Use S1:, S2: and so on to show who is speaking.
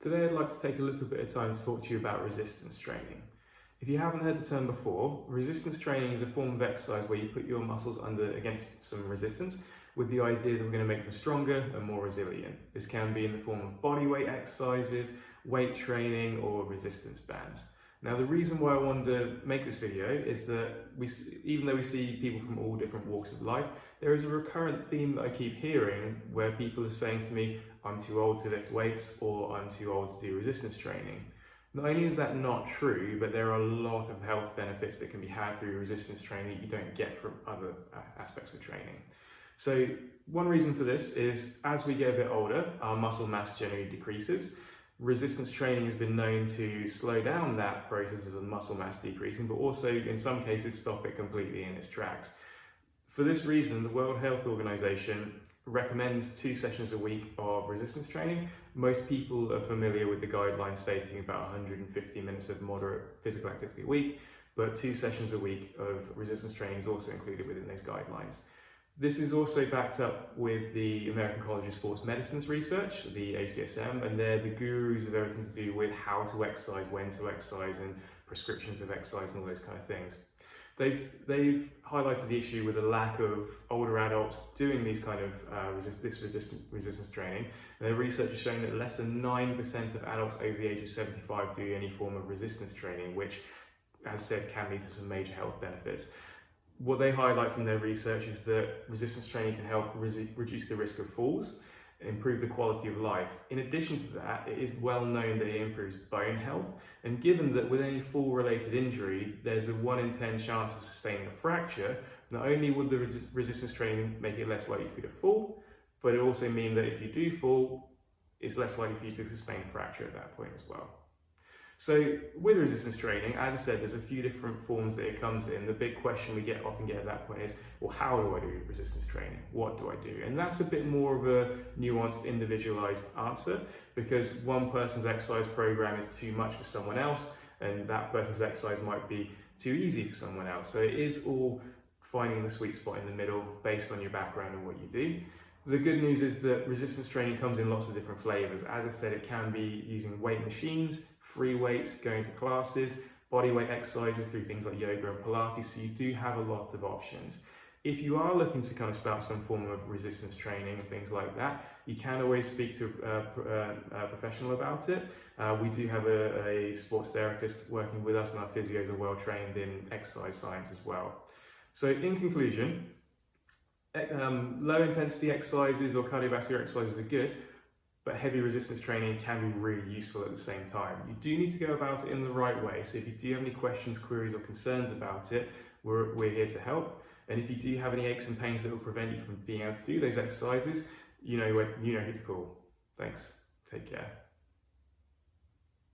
S1: Today I'd like to take a little bit of time to talk to you about resistance training. If you haven't heard the term before, resistance training is a form of exercise where you put your muscles against some resistance with the idea that we're going to make them stronger and more resilient. This can be in the form of body weight exercises, weight training, or resistance bands. Now, the reason why I wanted to make this video is that even though we see people from all different walks of life, there is a recurrent theme that I keep hearing where people are saying to me, I'm too old to lift weights, or I'm too old to do resistance training. Not only is that not true, but there are a lot of health benefits that can be had through resistance training that you don't get from other aspects of training. So one reason for this is as we get a bit older, our muscle mass generally decreases. Resistance training has been known to slow down that process of the muscle mass decreasing, but also in some cases stop it completely in its tracks. For this reason, the World Health Organization recommends 2 sessions a week of resistance training. Most people are familiar with the guidelines stating about 150 minutes of moderate physical activity a week, but 2 sessions a week of resistance training is also included within those guidelines. This is also backed up with the American College of Sports Medicine's research, the ACSM, and they're the gurus of everything to do with how to exercise, when to exercise, and prescriptions of exercise and all those kind of things. They've highlighted the issue with a lack of older adults doing these kind of resistance training. And their research has shown that less than 9% of adults over the age of 75 do any form of resistance training, which, as said, can lead to some major health benefits. What they highlight from their research is that resistance training can help reduce the risk of falls, improve the quality of life. In addition to that, it is well known that it improves bone health, and given that with any fall related injury there's a 1 in 10 chance of sustaining a fracture, not only would the resistance training make it less likely for you to fall, but it also means that if you do fall, it's less likely for you to sustain a fracture at that point as well. So with resistance training, as I said, there's a few different forms that it comes in. The big question we often get at that point is, well, how do I do resistance training? What do I do? And that's a bit more of a nuanced, individualized answer, because one person's exercise program is too much for someone else, and that person's exercise might be too easy for someone else. So it is all finding the sweet spot in the middle based on your background and what you do. The good news is that resistance training comes in lots of different flavors. As I said, it can be using weight machines, free weights, going to classes, body weight exercises through things like yoga and Pilates, so you do have a lot of options. If you are looking to kind of start some form of resistance training and things like that, you can always speak to a professional about it. We do have a sports therapist working with us, and our physios are well trained in exercise science as well. So in conclusion, low intensity exercises or cardiovascular exercises are good, but heavy resistance training can be really useful at the same time. You do need to go about it in the right way. So if you do have any questions, queries, or concerns about it, we're here to help. And if you do have any aches and pains that will prevent you from being able to do those exercises, you know who to call. Thanks. Take care.